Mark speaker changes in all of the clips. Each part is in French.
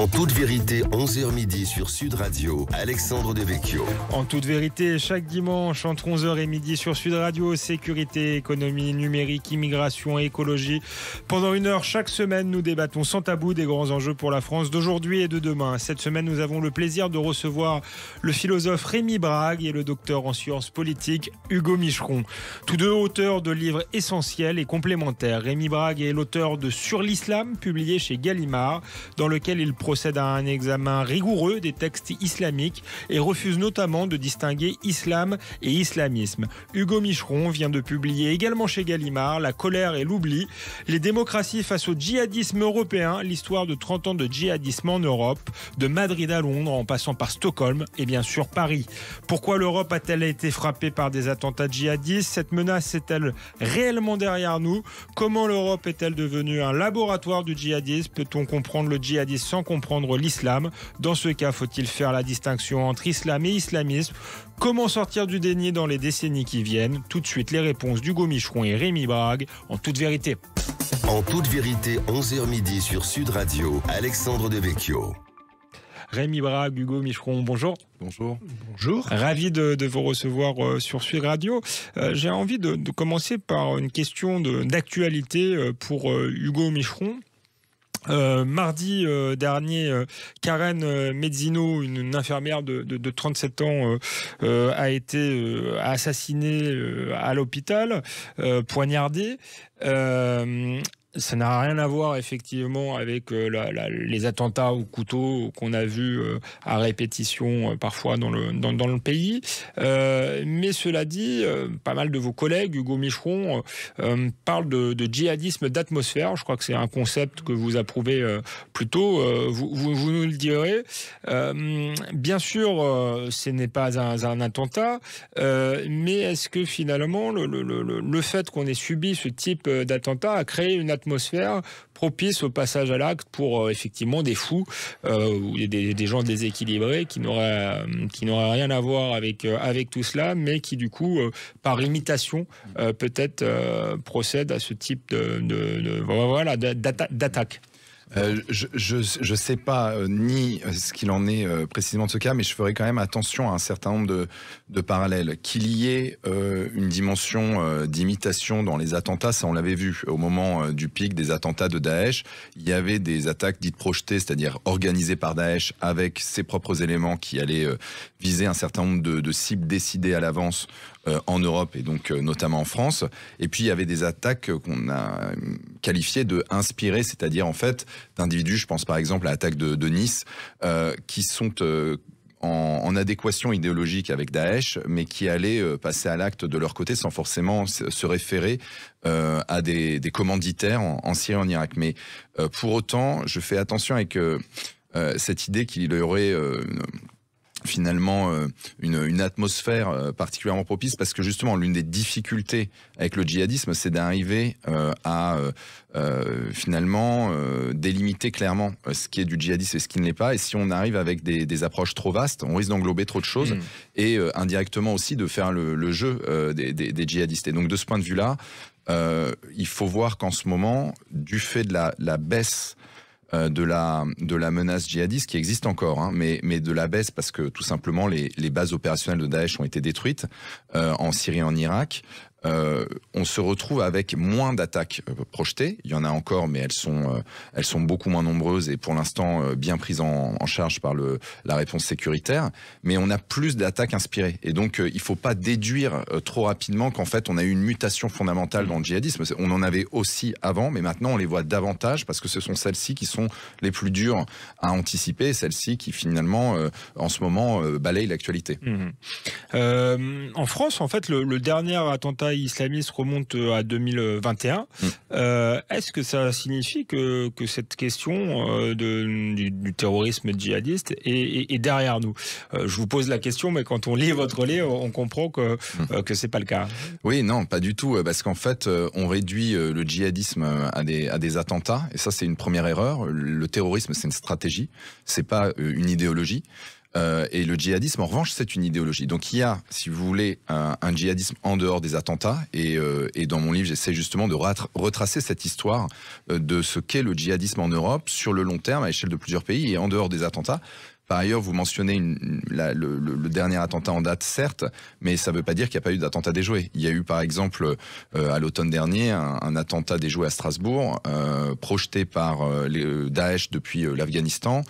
Speaker 1: En toute vérité, 11h midi sur Sud Radio, Alexandre Devecchio.
Speaker 2: En toute vérité, chaque dimanche entre 11h et midi sur Sud Radio, sécurité, économie, numérique, immigration et écologie. Pendant une heure chaque semaine, nous débattons sans tabou des grands enjeux pour la France d'aujourd'hui et de demain. Cette semaine, nous avons le plaisir de recevoir le philosophe Rémi Brague et le docteur en sciences politiques Hugo Micheron. Tous deux auteurs de livres essentiels et complémentaires. Rémi Brague est l'auteur de Sur l'islam, publié chez Gallimard, dans lequel il procède à un examen rigoureux des textes islamiques et refuse notamment de distinguer islam et islamisme. Hugo Micheron vient de publier également chez Gallimard La colère et l'oubli, les démocraties face au djihadisme européen, l'histoire de 30 ans de djihadisme en Europe, de Madrid à Londres en passant par Stockholm et bien sûr Paris. Pourquoi l'Europe a-t-elle été frappée par des attentats djihadistes? Cette menace est-elle réellement derrière nous? Comment l'Europe est-elle devenue un laboratoire du djihadisme? Peut-on comprendre le djihadisme sans comprendre l'islam? Dans ce cas, faut-il faire la distinction entre islam et islamisme? Comment sortir du déni dans les décennies qui viennent? Tout de suite, les réponses d'Hugo Micheron et Rémi Brague en toute vérité.
Speaker 1: En toute vérité, 11h midi sur Sud Radio, Alexandre Devecchio.
Speaker 2: Rémi Brague, Hugo Micheron, bonjour.
Speaker 3: Bonjour.
Speaker 2: Bonjour. Ravi de vous recevoir sur Sud Radio. J'ai envie de commencer par une question d'actualité pour Hugo Micheron. Mardi dernier, Karen Mezzino, une infirmière de 37 ans, a été assassinée à l'hôpital, poignardée. Ça n'a rien à voir effectivement avec les attentats au couteau qu'on a vus à répétition parfois dans le pays. Mais cela dit, pas mal de vos collègues, Hugo Micheron, parlent de djihadisme d'atmosphère. Je crois que c'est un concept que vous approuvez plutôt. Vous nous le direz. Bien sûr, ce n'est pas un attentat, mais est-ce que finalement le fait qu'on ait subi ce type d'attentat a créé une atmosphère propice au passage à l'acte pour effectivement des fous ou des gens déséquilibrés qui n'auraient rien à voir avec tout cela, mais qui du coup par imitation peut-être procèdent à ce type d'attaque.
Speaker 3: Je sais pas ni ce qu'il en est précisément de ce cas, mais je ferai quand même attention à un certain nombre de parallèles. Qu'il y ait une dimension d'imitation dans les attentats, ça on l'avait vu au moment du pic des attentats de Daesh. Il y avait des attaques dites projetées, c'est-à-dire organisées par Daesh avec ses propres éléments qui allaient viser un certain nombre de cibles décidées à l'avance en Europe et donc notamment en France. Et puis il y avait des attaques qu'on a qualifiées de inspirées, c'est-à-dire en fait d'individus, je pense par exemple à l'attaque de Nice, qui sont en adéquation idéologique avec Daesh, mais qui allaient passer à l'acte de leur côté sans forcément se référer à des commanditaires en Syrie et en Irak. Mais pour autant, je fais attention avec cette idée qu'il y aurait finalement une atmosphère particulièrement propice, parce que justement l'une des difficultés avec le djihadisme, c'est d'arriver à finalement délimiter clairement ce qui est du djihadisme et ce qui ne l'est pas. Et si on arrive avec des approches trop vastes, on risque d'englober trop de choses et indirectement aussi de faire le jeu des djihadistes. Et donc de ce point de vue-là, il faut voir qu'en ce moment, du fait de la baisse de la menace djihadiste qui existe encore, hein, mais de la baisse parce que tout simplement les bases opérationnelles de Daesh ont été détruites en Syrie et en Irak. On se retrouve avec moins d'attaques projetées. Il y en a encore, mais elles sont beaucoup moins nombreuses et pour l'instant bien prises en charge par la réponse sécuritaire. Mais on a plus d'attaques inspirées. Et donc, il faut pas déduire trop rapidement qu'en fait, on a eu une mutation fondamentale dans le djihadisme. On en avait aussi avant, mais maintenant, on les voit davantage parce que ce sont celles-ci qui sont les plus dures à anticiper, celles-ci qui finalement, en ce moment, balayent l'actualité.
Speaker 2: En France, en fait, le dernier attentat islamiste remonte à 2021. Est-ce que ça signifie que cette question du terrorisme djihadiste est derrière nous? Je vous pose la question, mais quand on lit votre livre, on comprend que c'est pas le cas.
Speaker 3: Oui, non, pas du tout, parce qu'en fait, on réduit le djihadisme à des attentats, et ça, c'est une première erreur. Le terrorisme, c'est une stratégie, c'est pas une idéologie. Et le djihadisme, en revanche, c'est une idéologie. Donc il y a, si vous voulez, un djihadisme en dehors des attentats. Et dans mon livre, j'essaie justement de retracer cette histoire de ce qu'est le djihadisme en Europe sur le long terme, à l'échelle de plusieurs pays et en dehors des attentats. Par ailleurs, vous mentionnez le dernier attentat en date, certes, mais ça ne veut pas dire qu'il n'y a pas eu d'attentat déjoué. Il y a eu, par exemple, à l'automne dernier, un attentat déjoué à Strasbourg, projeté par Daesh depuis l'Afghanistan,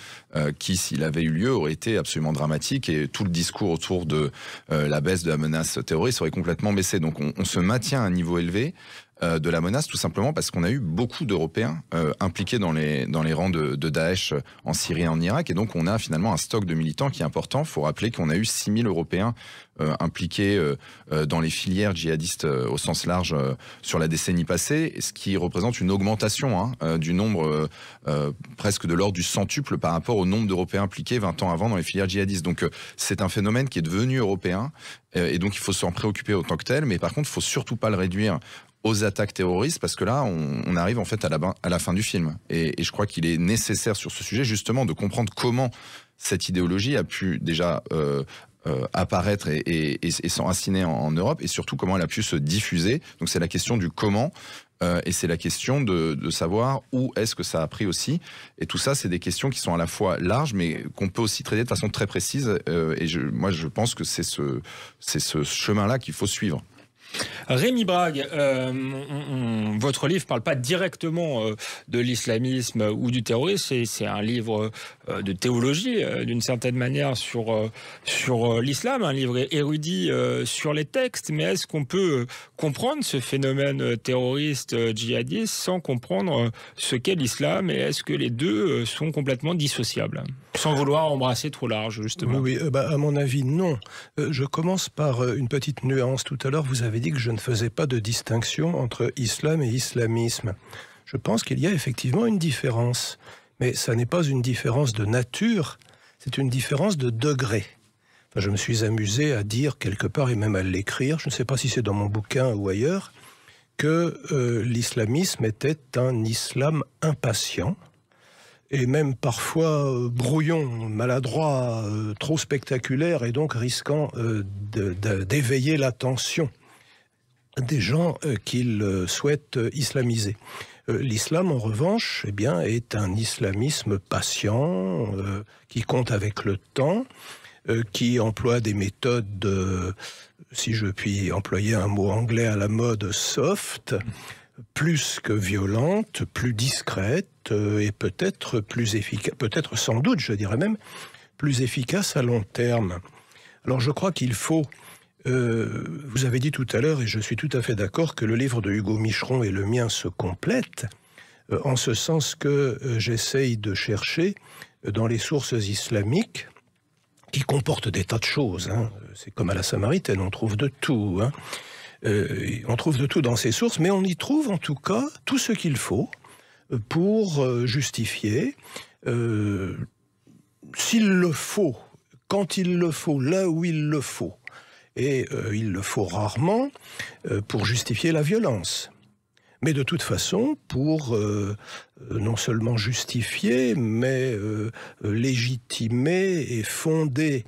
Speaker 3: qui, s'il avait eu lieu, aurait été absolument dramatique, et tout le discours autour de la baisse de la menace terroriste aurait complètement baissé. Donc on se maintient à un niveau élevé de la menace, tout simplement parce qu'on a eu beaucoup d'Européens impliqués dans les rangs de Daesh en Syrie et en Irak, et donc on a finalement un stock de militants qui est important. Il faut rappeler qu'on a eu 6000 Européens impliqués dans les filières djihadistes au sens large sur la décennie passée, ce qui représente une augmentation du nombre presque de l'ordre du centuple par rapport au nombre d'Européens impliqués 20 ans avant dans les filières djihadistes. Donc c'est un phénomène qui est devenu européen, et donc il faut s'en préoccuper autant que tel, mais par contre il ne faut surtout pas le réduire aux attaques terroristes, parce que là, on arrive en fait à la fin du film. Et je crois qu'il est nécessaire sur ce sujet, justement, de comprendre comment cette idéologie a pu déjà apparaître et s'enraciner en Europe, et surtout comment elle a pu se diffuser. Donc c'est la question du comment, et c'est la question de savoir où est-ce que ça a pris aussi. Et tout ça, c'est des questions qui sont à la fois larges, mais qu'on peut aussi traiter de façon très précise. Et moi, je pense que c'est ce chemin-là qu'il faut suivre.
Speaker 2: Rémi Brague, votre livre ne parle pas directement de l'islamisme ou du terrorisme, c'est un livre de théologie d'une certaine manière sur l'islam, un livre érudit sur les textes, mais est-ce qu'on peut comprendre ce phénomène terroriste djihadiste sans comprendre ce qu'est l'islam, et est-ce que les deux sont complètement dissociables ? Sans vouloir embrasser trop large, justement.
Speaker 4: Oui, à mon avis, non. Je commence par une petite nuance. Tout à l'heure, vous avez dit que je ne faisais pas de distinction entre islam et islamisme. Je pense qu'il y a effectivement une différence. Mais ça n'est pas une différence de nature, c'est une différence de degré. Enfin, je me suis amusé à dire quelque part, et même à l'écrire, je ne sais pas si c'est dans mon bouquin ou ailleurs, que l'islamisme était un islam impatient, et même parfois brouillon, maladroit, trop spectaculaire, et donc risquant d'éveiller l'attention des gens qu'il souhaite islamiser. L'islam, en revanche, eh bien, est un islamisme patient, qui compte avec le temps, qui emploie des méthodes, si je puis employer un mot anglais à la mode, soft, plus que violente, plus discrète, et peut-être plus efficace, peut-être sans doute, je dirais même, plus efficace à long terme. Alors je crois qu'il faut, vous avez dit tout à l'heure, et je suis tout à fait d'accord, que le livre de Hugo Micheron et le mien se complètent, en ce sens que j'essaye de chercher dans les sources islamiques, qui comportent des tas de choses, c'est comme à la Samaritaine, on trouve de tout, on trouve de tout dans ces sources, mais on y trouve en tout cas tout ce qu'il faut pour justifier, s'il le faut, quand il le faut, là où il le faut, et il le faut rarement, pour justifier la violence. Mais de toute façon, pour non seulement justifier, mais légitimer et fonder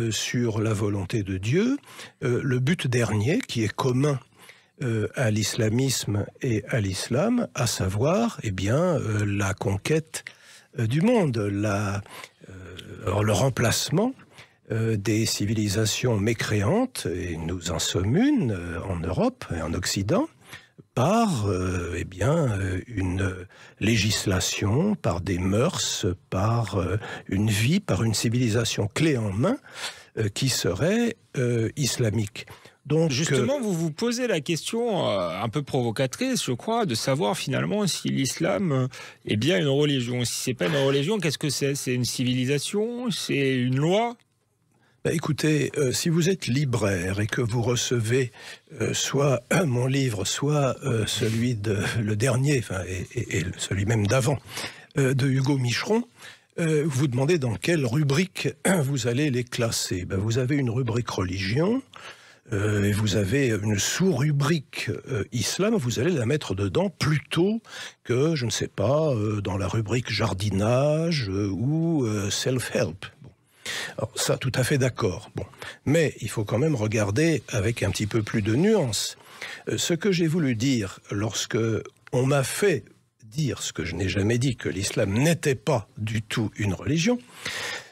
Speaker 4: sur la volonté de Dieu, le but dernier, qui est commun à l'islamisme et à l'islam, à savoir la conquête du monde, le remplacement des civilisations mécréantes, et nous en sommes une en Europe et en Occident, par une législation, par des mœurs, par une vie, par une civilisation clé en main qui serait islamique. Donc,
Speaker 2: justement, vous vous posez la question un peu provocatrice, je crois, de savoir finalement si l'islam est bien une religion. Si c'est pas une religion, qu'est-ce que c'est ? C'est une civilisation ? C'est une loi ?
Speaker 4: Écoutez, si vous êtes libraire et que vous recevez soit mon livre, soit celui le dernier, et celui même d'avant, de Hugo Micheron, vous demandez dans quelle rubrique vous allez les classer. Vous avez une rubrique religion, et vous avez une sous-rubrique islam, vous allez la mettre dedans plutôt que, je ne sais pas, dans la rubrique jardinage ou self-help. Alors, ça, tout à fait d'accord. Bon. Mais il faut quand même regarder avec un petit peu plus de nuance. Ce que j'ai voulu dire lorsque on m'a fait dire ce que je n'ai jamais dit, que l'islam n'était pas du tout une religion,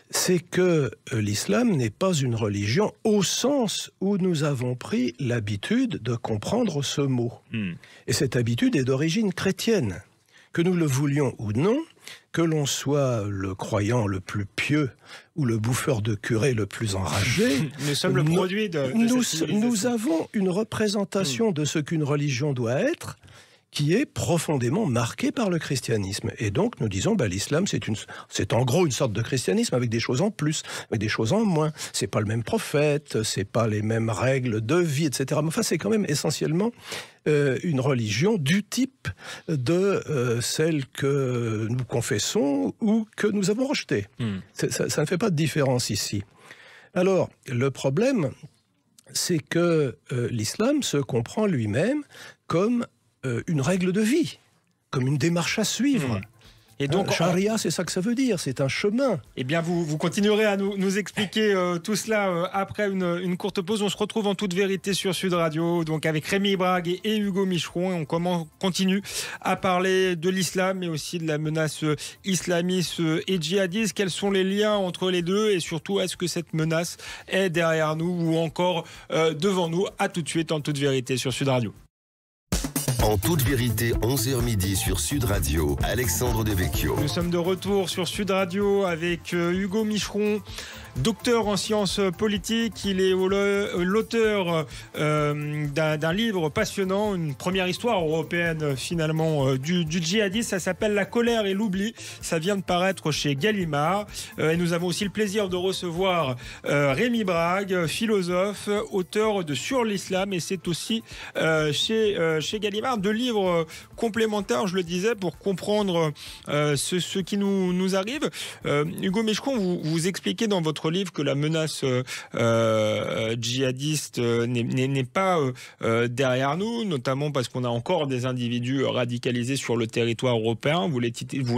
Speaker 4: c'est que l'islam n'est pas une religion au sens où nous avons pris l'habitude de comprendre ce mot. Et cette habitude est d'origine chrétienne. Que nous le voulions ou non, que l'on soit le croyant le plus pieux ou le bouffeur de curé le plus enragé,
Speaker 2: nous sommes le produit de
Speaker 4: nous avons une représentation de ce qu'une religion doit être, qui est profondément marquée par le christianisme. Et donc, nous disons, l'islam, c'est en gros une sorte de christianisme, avec des choses en plus, avec des choses en moins. C'est pas le même prophète, c'est pas les mêmes règles de vie, etc. Mais enfin, c'est quand même essentiellement une religion du type de celle que nous confessons ou que nous avons rejetée. Ça ne fait pas de différence ici. Alors, le problème, c'est que l'islam se comprend lui-même comme une règle de vie, comme une démarche à suivre.
Speaker 2: Et donc,
Speaker 4: charia, c'est ça que ça veut dire, c'est un chemin.
Speaker 2: Eh bien, vous continuerez à nous expliquer tout cela après une courte pause. On se retrouve en toute vérité sur Sud Radio, donc avec Rémi Brague et Hugo Micheron. Et on continue à parler de l'islam, mais aussi de la menace islamiste et djihadiste. Quels sont les liens entre les deux? Et surtout, est-ce que cette menace est derrière nous ou encore devant nous? À tout de suite en toute vérité sur Sud Radio.
Speaker 1: En toute vérité, 11h midi sur Sud Radio, Alexandre Devecchio.
Speaker 2: Nous sommes de retour sur Sud Radio avec Hugo Micheron, docteur en sciences politiques. Il est l'auteur d'un livre passionnant, une première histoire européenne finalement du djihadisme. Ça s'appelle La colère et l'oubli. Ça vient de paraître chez Gallimard. Et nous avons aussi le plaisir de recevoir Rémi Brague, philosophe, auteur de Sur l'islam. Et c'est aussi chez Gallimard. Deux livres complémentaires, je le disais, pour comprendre ce qui nous arrive. Hugo Micheron, vous expliquez dans votre livre que la menace djihadiste n'est pas derrière nous, notamment parce qu'on a encore des individus radicalisés sur le territoire européen. Vous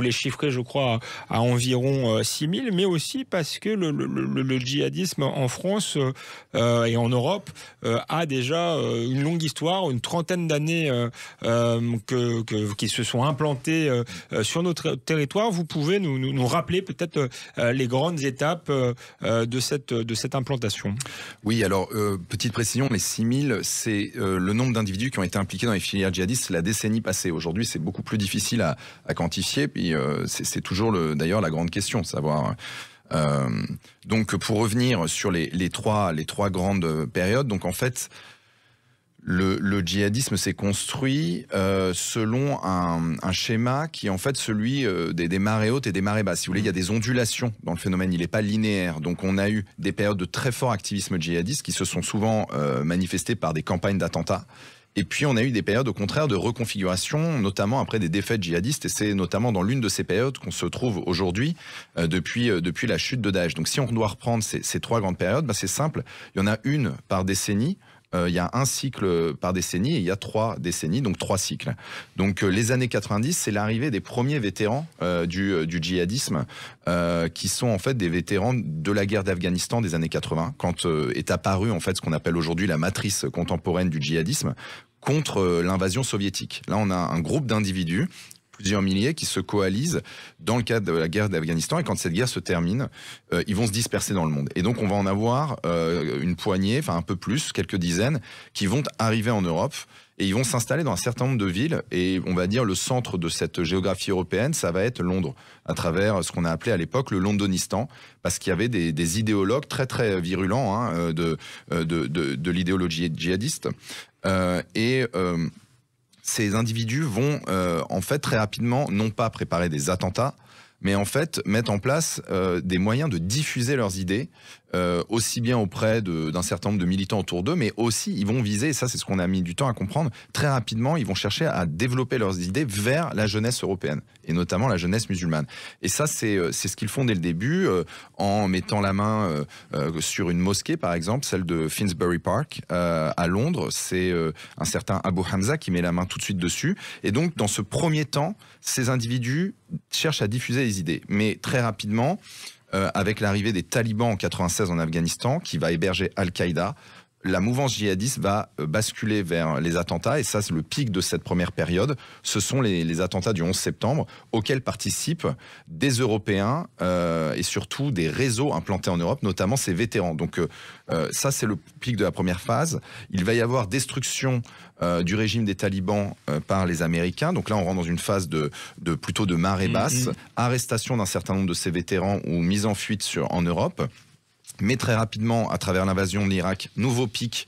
Speaker 2: les chiffrez, je crois, à environ 6 000, mais aussi parce que le djihadisme en France et en Europe a déjà une longue histoire, une trentaine d'années qui se sont implantés sur notre territoire. Vous pouvez nous rappeler peut-être les grandes étapes de cette implantation?
Speaker 3: Oui, alors, petite précision, les 6 000, c'est le nombre d'individus qui ont été impliqués dans les filières djihadistes la décennie passée. Aujourd'hui, c'est beaucoup plus difficile à quantifier, puis c'est toujours d'ailleurs la grande question, savoir... donc, pour revenir sur les trois grandes périodes, donc en fait... Le djihadisme s'est construit selon un schéma qui est en fait celui des marées hautes et des marées basses. Si vous voulez, il y a des ondulations dans le phénomène, il n'est pas linéaire. Donc on a eu des périodes de très fort activisme djihadiste qui se sont souvent manifestées par des campagnes d'attentats. Et puis on a eu des périodes au contraire de reconfiguration, notamment après des défaites djihadistes. Et c'est notamment dans l'une de ces périodes qu'on se trouve aujourd'hui depuis la chute de Daesh. Donc si on doit reprendre ces trois grandes périodes, c'est simple, il y en a une par décennie. Il y a un cycle par décennie et il y a 3 décennies, donc 3 cycles. Donc les années 90, c'est l'arrivée des premiers vétérans du djihadisme qui sont en fait des vétérans de la guerre d'Afghanistan des années 80, quand est apparue en fait ce qu'on appelle aujourd'hui la matrice contemporaine du djihadisme contre l'invasion soviétique. Là, on a un groupe d'individus, plusieurs milliers, qui se coalisent dans le cadre de la guerre d'Afghanistan, et quand cette guerre se termine, ils vont se disperser dans le monde. Et donc on va en avoir une poignée, enfin un peu plus, quelques dizaines, qui vont arriver en Europe, et ils vont s'installer dans un certain nombre de villes, et on va dire le centre de cette géographie européenne, ça va être Londres, à travers ce qu'on a appelé à l'époque le Londonistan, parce qu'il y avait des idéologues très très virulents de l'idéologie djihadiste, ces individus vont en fait très rapidement non pas préparer des attentats, mais en fait mettre en place des moyens de diffuser leurs idées, aussi bien auprès d'un certain nombre de militants autour d'eux, mais aussi ils vont viser, et ça c'est ce qu'on a mis du temps à comprendre, très rapidement ils vont chercher à développer leurs idées vers la jeunesse européenne, et notamment la jeunesse musulmane. Et ça c'est ce qu'ils font dès le début, en mettant la main sur une mosquée par exemple, celle de Finsbury Park à Londres. C'est un certain Abu Hamza qui met la main tout de suite dessus, et donc dans ce premier temps, ces individus cherchent à diffuser les idées. Mais très rapidement, avec l'arrivée des talibans en 96 en Afghanistan, qui va héberger Al-Qaïda, la mouvance djihadiste va basculer vers les attentats, et ça c'est le pic de cette première période. Ce sont les attentats du 11 septembre auxquels participent des Européens et surtout des réseaux implantés en Europe, notamment ces vétérans. Donc ça c'est le pic de la première phase. Il va y avoir destruction du régime des talibans par les Américains. Donc là on rentre dans une phase plutôt de marée basse, arrestation d'un certain nombre de ces vétérans ou mise en fuite en Europe. Mais très rapidement, à travers l'invasion de l'Irak, nouveau pic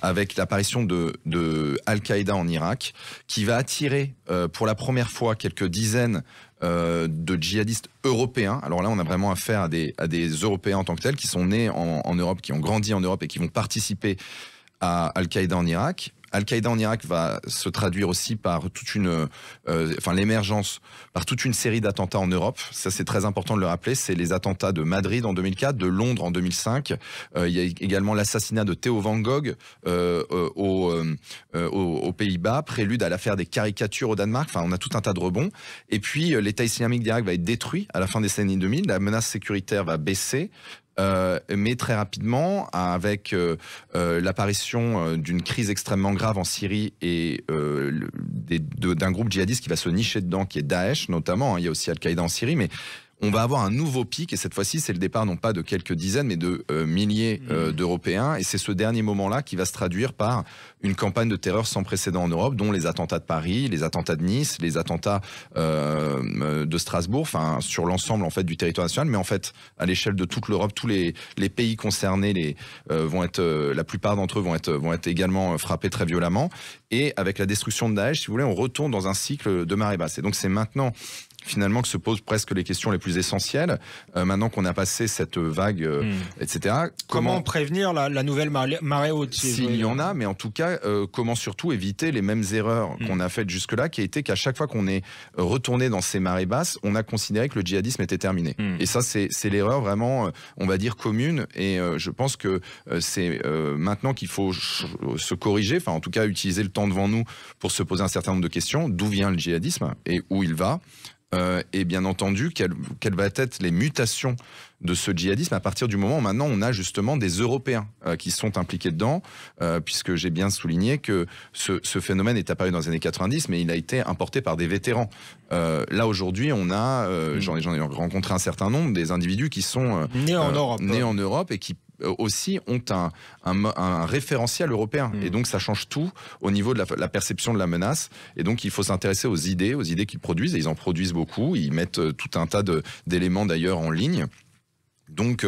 Speaker 3: avec l'apparition de Al-Qaïda en Irak, qui va attirer pour la première fois quelques dizaines de djihadistes européens. Alors là, on a vraiment affaire à des Européens en tant que tels, qui sont nés en Europe, qui ont grandi en Europe et qui vont participer à Al-Qaïda en Irak. Al-Qaïda en Irak va se traduire aussi par l'émergence, par toute une série d'attentats en Europe. Ça, c'est très important de le rappeler. C'est les attentats de Madrid en 2004, de Londres en 2005. Il y a également l'assassinat de Theo Van Gogh aux Pays-Bas, prélude à l'affaire des caricatures au Danemark. Enfin, on a tout un tas de rebonds. Et puis, l'État islamique d'Irak va être détruit à la fin des années 2000. La menace sécuritaire va baisser. Mais très rapidement, avec l'apparition d'une crise extrêmement grave en Syrie et d'un groupe djihadiste qui va se nicher dedans, qui est Daesh notamment, il y a aussi Al-Qaïda en Syrie, mais on va avoir un nouveau pic, et cette fois-ci, c'est le départ non pas de quelques dizaines, mais de milliers d'Européens. Et c'est ce dernier moment-là qui va se traduire par une campagne de terreur sans précédent en Europe, dont les attentats de Paris, les attentats de Nice, les attentats de Strasbourg, enfin sur l'ensemble en fait du territoire national, mais en fait à l'échelle de toute l'Europe, tous les pays concernés vont être, la plupart d'entre eux vont être également frappés très violemment. Et avec la destruction de Daesh, si vous voulez, on retourne dans un cycle de marée basse. Et donc c'est maintenant finalement que se posent presque les questions les plus essentielles. Maintenant qu'on a passé cette vague, etc.
Speaker 2: Comment prévenir la nouvelle marée haute
Speaker 3: s'il y en a, mais en tout cas, comment surtout éviter les mêmes erreurs qu'on a faites jusque-là, qui a été qu'à chaque fois qu'on est retourné dans ces marées basses, on a considéré que le djihadisme était terminé. Et ça, c'est l'erreur vraiment, on va dire, commune. Et je pense que c'est maintenant qu'il faut se corriger, enfin en tout cas utiliser le temps devant nous pour se poser un certain nombre de questions. D'où vient le djihadisme et où il va ? Et bien entendu, quelles vont être les mutations de ce djihadisme à partir du moment où maintenant on a justement des Européens qui sont impliqués dedans, puisque j'ai bien souligné que ce phénomène est apparu dans les années 90, mais il a été importé par des vétérans. Là aujourd'hui, on a, j'en ai rencontré un certain nombre, des individus qui sont nés en Europe et qui aussi ont un référentiel européen. Et donc ça change tout au niveau de la perception de la menace. Et donc il faut s'intéresser aux idées qu'ils produisent. Et ils en produisent beaucoup. Ils mettent tout un tas d'éléments d'ailleurs en ligne. Donc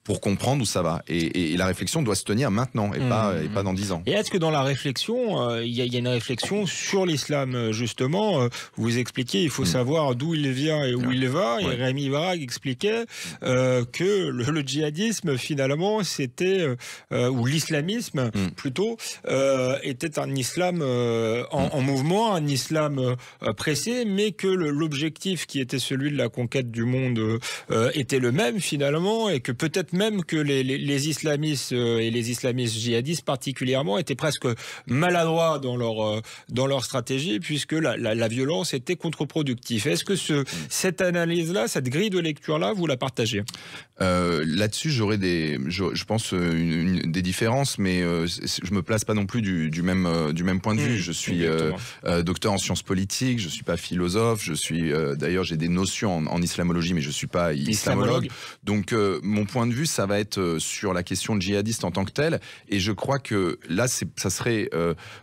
Speaker 3: pour comprendre où ça va. Et la réflexion doit se tenir maintenant et pas dans 10 ans.
Speaker 2: Et est-ce que dans la réflexion, il y a une réflexion sur l'islam, justement vous expliquez, il faut savoir d'où il vient et où il va. Et Rémi Varag expliquait que le djihadisme, finalement, c'était, ou l'islamisme, plutôt, était un islam en mouvement, un islam pressé, mais que l'objectif qui était celui de la conquête du monde était le même, finalement, et que peut-être même que les islamistes et les islamistes djihadistes particulièrement étaient presque maladroits dans leur stratégie, puisque la violence était contre-productive. Est-ce que cette analyse-là, cette grille de lecture-là, vous la partagez ?
Speaker 3: Là-dessus, j'aurais je pense des différences, mais je me place pas non plus du même point de vue. Je suis docteur en sciences politiques, je suis pas philosophe, d'ailleurs j'ai des notions en islamologie, mais je suis pas islamologue. Donc mon point de vue, ça va être sur la question djihadiste en tant que telle, et je crois que là, ça serait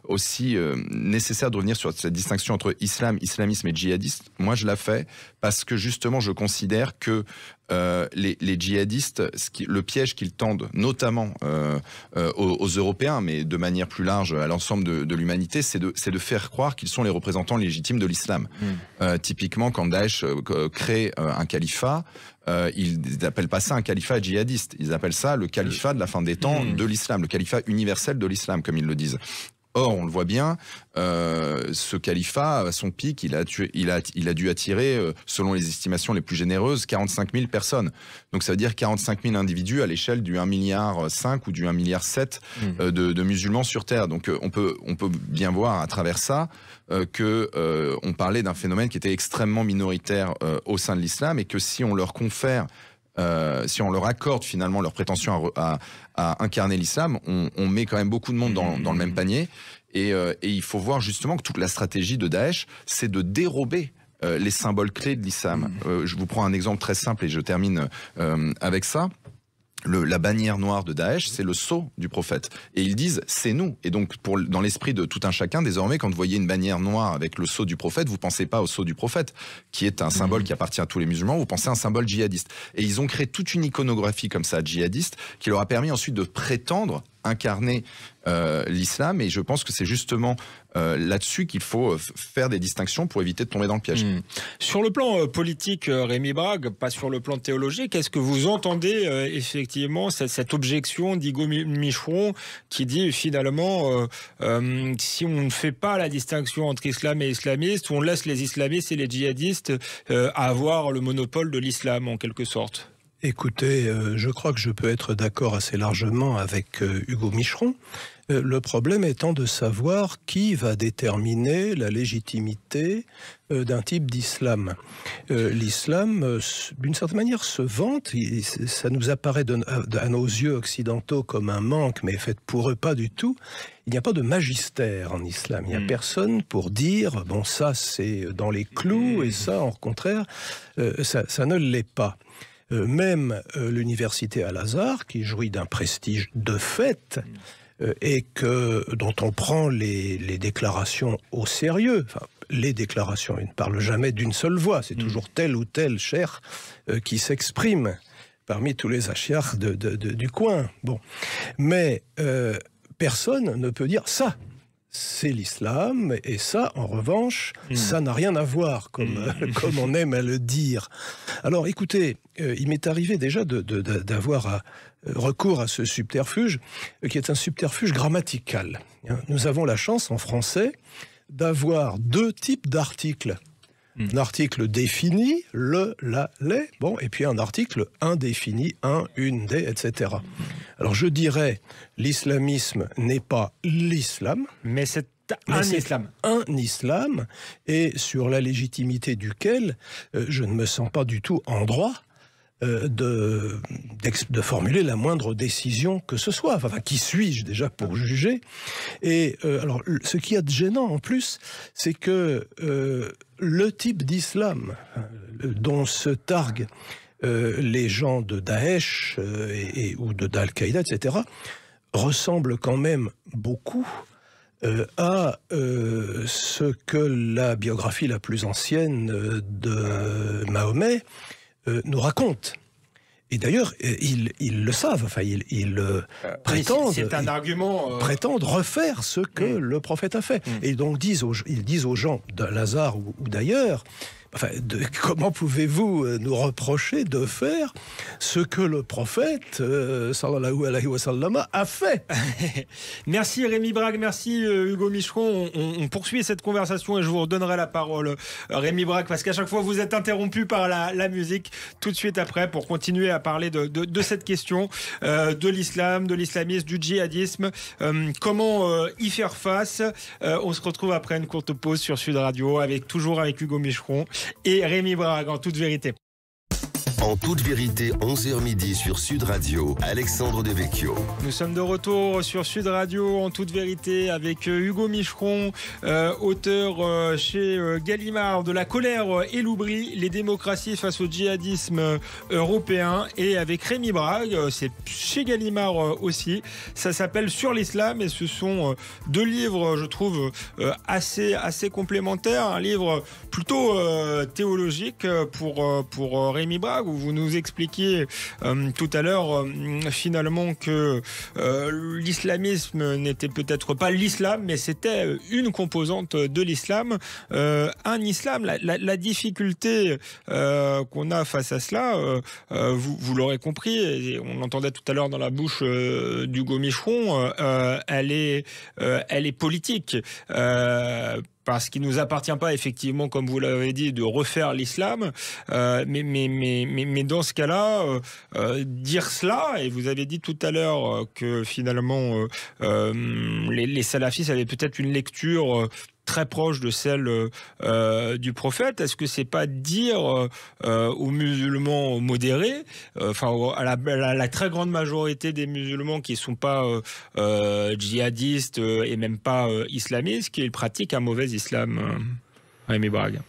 Speaker 3: aussi nécessaire de revenir sur cette distinction entre islamisme et djihadiste. Moi, je la fais parce que justement, je considère que les djihadistes, le piège qu'ils tendent, notamment aux Européens, mais de manière plus large à l'ensemble de l'humanité, c'est de faire croire qu'ils sont les représentants légitimes de l'islam. Typiquement, quand Daesh crée un califat, ils n'appellent pas ça un califat djihadiste, ils appellent ça le califat de la fin des temps de l'islam, le califat universel de l'islam, comme ils le disent. Or, on le voit bien, ce califat, à son pic, il a dû attirer, selon les estimations les plus généreuses, 45 000 personnes. Donc ça veut dire 45 000 individus à l'échelle du 1,5 milliard ou du 1,7 milliard de musulmans sur Terre. Donc on peut bien voir à travers ça qu'on parlait d'un phénomène qui était extrêmement minoritaire au sein de l'islam, et que si on leur confère, si on leur accorde finalement leur prétention à incarner l'islam, on met quand même beaucoup de monde dans le même panier. Et il faut voir justement que toute la stratégie de Daesh, c'est de dérober les symboles clés de l'islam. Je vous prends un exemple très simple et je termine avec ça. La bannière noire de Daesh, c'est le sceau du prophète. Et ils disent, c'est nous. Et donc, dans l'esprit de tout un chacun, désormais, quand vous voyez une bannière noire avec le sceau du prophète, vous pensez pas au sceau du prophète, qui est un symbole qui appartient à tous les musulmans, vous pensez à un symbole djihadiste. Et ils ont créé toute une iconographie comme ça, djihadiste, qui leur a permis ensuite de prétendre incarner l'islam. Et je pense que c'est justement là-dessus qu'il faut faire des distinctions pour éviter de tomber dans le piège.
Speaker 2: Sur le plan politique, Rémi Brague, pas sur le plan théologique, est-ce que vous entendez effectivement cette objection d'Hugo Micheron qui dit finalement si on ne fait pas la distinction entre islam et islamiste, on laisse les islamistes et les djihadistes avoir le monopole de l'islam en quelque sorte?
Speaker 4: Écoutez, je crois que je peux être d'accord assez largement avec Hugo Micheron. Le problème étant de savoir qui va déterminer la légitimité d'un type d'islam. L'islam, d'une certaine manière, se vante. Ça nous apparaît à nos yeux occidentaux comme un manque, mais fait pour eux pas du tout. Il n'y a pas de magistère en islam. Il n'y a personne pour dire, bon, ça c'est dans les clous, et ça, au contraire, ça ne l'est pas. Même l'université Al-Azhar, qui jouit d'un prestige de fait, et dont on prend les déclarations au sérieux. Enfin, les déclarations, ils ne parlent jamais d'une seule voix, c'est toujours tel ou tel cheikh qui s'exprime parmi tous les achiars du coin. Bon. Mais personne ne peut dire ça. C'est l'islam, et ça, en revanche, ça n'a rien à voir, comme on aime à le dire. Alors, écoutez, il m'est arrivé déjà d'avoir recours à ce subterfuge, qui est un subterfuge grammatical. Nous avons la chance, en français, d'avoir deux types d'articles. Un article défini, le, la, les, bon, et puis un article indéfini, un, une, des, etc. Alors je dirais, l'islamisme n'est pas l'islam,
Speaker 2: mais c'est un islam.
Speaker 4: Un islam, et sur la légitimité duquel je ne me sens pas du tout en droit de formuler la moindre décision que ce soit. Enfin, qui suis-je déjà pour juger? Et alors, ce qu'il y a de gênant en plus, c'est que le type d'islam dont se targuent les gens de Daesh ou de Al-Qaïda, etc., ressemble quand même beaucoup à ce que la biographie la plus ancienne de Mahomet nous raconte. Et d'ailleurs, ils le savent. Enfin, ils prétendent.
Speaker 2: C'est un argument.
Speaker 4: Prétendent refaire ce que le prophète a fait. Et donc ils disent aux gens de Lazare ou d'ailleurs. Enfin, comment pouvez-vous nous reprocher de faire ce que le prophète, sallallahu alayhi wa sallam, a fait?
Speaker 2: Merci Rémi Brague, merci Hugo Micheron. On poursuit cette conversation et je vous redonnerai la parole, Rémi Brague, parce qu'à chaque fois vous êtes interrompu par la musique. Tout de suite après, pour continuer à parler de cette question de l'islam, de l'islamisme, du djihadisme. Comment y faire face? On se retrouve après une courte pause sur Sud Radio, toujours avec Hugo Micheron et Rémi Brague, en toute vérité.
Speaker 1: En toute vérité, 11h midi sur Sud Radio, Alexandre Devecchio.
Speaker 2: Nous sommes de retour sur Sud Radio, en toute vérité, avec Hugo Micheron, auteur chez Gallimard de La colère et l'oubli, les démocraties face au djihadisme européen, et avec Rémi Brague, c'est chez Gallimard aussi. Ça s'appelle Sur l'islam, et ce sont deux livres, je trouve, assez complémentaires. Un livre plutôt théologique pour Rémi Brague, vous nous expliquiez tout à l'heure finalement que l'islamisme n'était peut-être pas l'islam, mais c'était une composante de l'islam. Un islam, la difficulté qu'on a face à cela, vous l'aurez compris, et on l'entendait tout à l'heure dans la bouche d'Hugo Micheron, elle est politique. Parce qu'il ne nous appartient pas, effectivement, comme vous l'avez dit, de refaire l'islam. Mais dans ce cas-là, dire cela, et vous avez dit tout à l'heure que finalement, les salafistes avaient peut-être une lecture très proche de celle du prophète. Est-ce que c'est pas dire aux musulmans modérés, à la très grande majorité des musulmans qui ne sont pas djihadistes et même pas islamistes, qu'ils pratiquent un mauvais islam, Rémi Brague?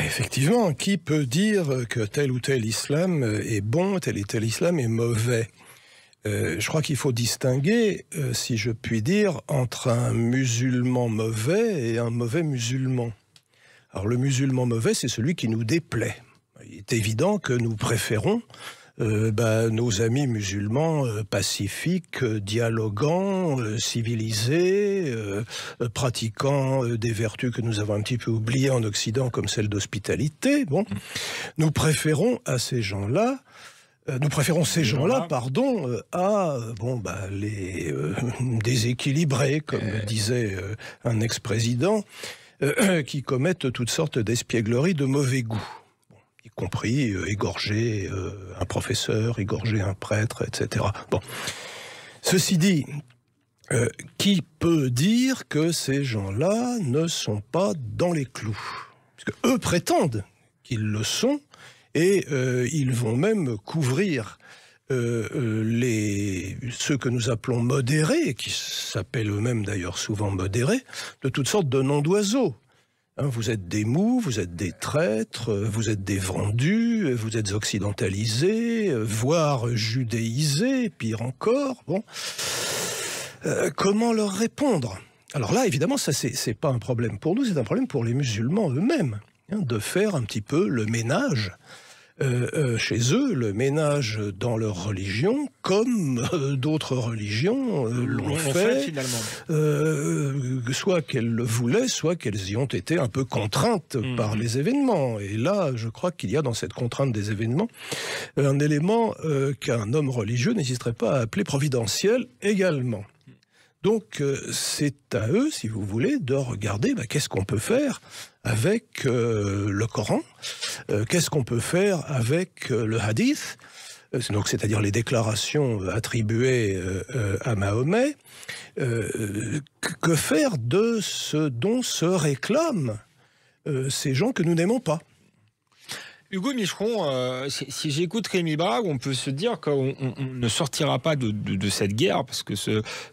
Speaker 4: Effectivement, qui peut dire que tel ou tel islam est bon, tel et tel islam est mauvais? Je crois qu'il faut distinguer, si je puis dire, entre un musulman mauvais et un mauvais musulman. Alors le musulman mauvais, c'est celui qui nous déplaît. Il est évident que nous préférons nos amis musulmans pacifiques, dialoguants, civilisés, pratiquant des vertus que nous avons un petit peu oubliées en Occident, comme celle d'hospitalité. Bon, nous préférons à ces gens-là. Nous préférons ces gens-là, à les déséquilibrés, comme disait un ex-président, qui commettent toutes sortes d'espiègleries de mauvais goût, y compris égorger un professeur, égorger un prêtre, etc. Bon. Ceci dit, qui peut dire que ces gens-là ne sont pas dans les clous? Parce qu'eux prétendent qu'ils le sont, et ils vont même couvrir ceux que nous appelons modérés, qui s'appellent eux-mêmes d'ailleurs souvent modérés, de toutes sortes de noms d'oiseaux. Hein, vous êtes des mous, vous êtes des traîtres, vous êtes des vendus, vous êtes occidentalisés, voire judéisés, pire encore. Bon, comment leur répondre? Alors là, évidemment, ça c'est pas un problème pour nous, c'est un problème pour les musulmans eux-mêmes, hein, de faire un petit peu le ménage chez eux, le ménage dans leur religion, comme d'autres religions l'ont fait finalement. Soit qu'elles le voulaient, soit qu'elles y ont été un peu contraintes par les événements. Et là, je crois qu'il y a dans cette contrainte des événements un élément qu'un homme religieux n'hésiterait pas à appeler providentiel également. Donc, c'est à eux, si vous voulez, de regarder qu'est-ce qu'on peut faire avec le Coran, qu'est-ce qu'on peut faire avec le hadith, donc c'est-à-dire les déclarations attribuées à Mahomet, que faire de ce dont se réclament ces gens que nous n'aimons pas.
Speaker 2: Hugo Micheron, si j'écoute Rémi Brague, on peut se dire qu'on ne sortira pas de cette guerre, parce que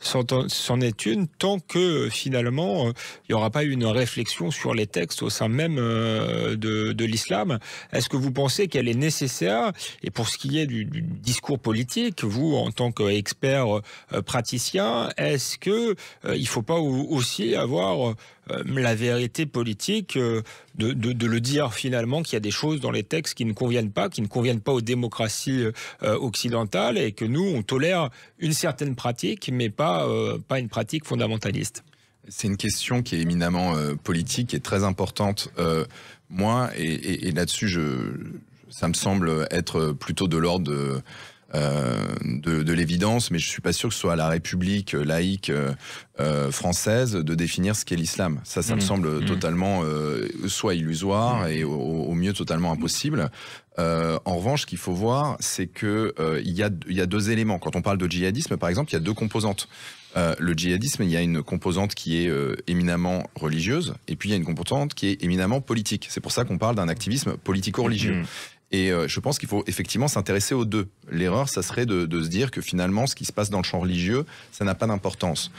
Speaker 2: c'en est une, tant que finalement il n'y aura pas une réflexion sur les textes au sein même de l'islam. Est-ce que vous pensez qu'elle est nécessaire? Et pour ce qui est du discours politique, vous, en tant qu'expert praticien, est-ce qu'il ne faut pas aussi avoir la vérité politique, de le dire finalement qu'il y a des choses dans les textes qui ne conviennent pas aux démocraties occidentales, et que nous, on tolère une certaine pratique, mais pas une pratique fondamentaliste?
Speaker 3: C'est une question qui est éminemment politique et très importante. Moi, et là-dessus, ça me semble être plutôt de l'ordre de l'évidence, mais je suis pas sûr que ce soit à la République laïque française de définir ce qu'est l'islam. Ça me semble totalement soit illusoire et au mieux totalement impossible. En revanche, ce qu'il faut voir, c'est que il y a deux éléments. Quand on parle de djihadisme, par exemple, il y a deux composantes. Le djihadisme, il y a une composante qui est éminemment religieuse, et puis il y a une composante qui est éminemment politique. C'est pour ça qu'on parle d'un activisme politico-religieux. Et je pense qu'il faut effectivement s'intéresser aux deux. L'erreur, ça serait de se dire que finalement, ce qui se passe dans le champ religieux, ça n'a pas d'importance.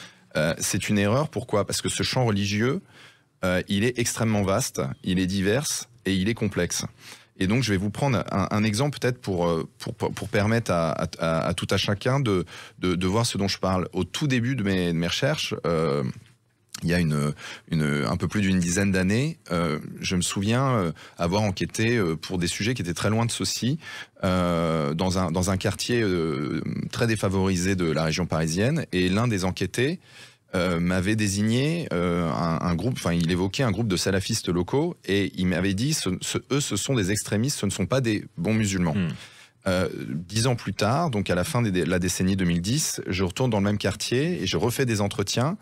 Speaker 3: C'est une erreur, pourquoi? Parce que ce champ religieux, il est extrêmement vaste, il est divers et il est complexe. Et donc, je vais vous prendre un exemple peut-être pour permettre à tout à chacun de voir ce dont je parle. Au tout début de mes recherches, il y a un peu plus d'une dizaine d'années, je me souviens avoir enquêté pour des sujets qui étaient très loin de ceux-ci, dans un quartier très défavorisé de la région parisienne, et l'un des enquêtés m'avait désigné un groupe, enfin il évoquait un groupe de salafistes locaux, et il m'avait dit eux ce sont des extrémistes, ce ne sont pas des bons musulmans. 10 ans plus tard, donc à la fin de la décennie 2010, je retourne dans le même quartier et je refais des entretiens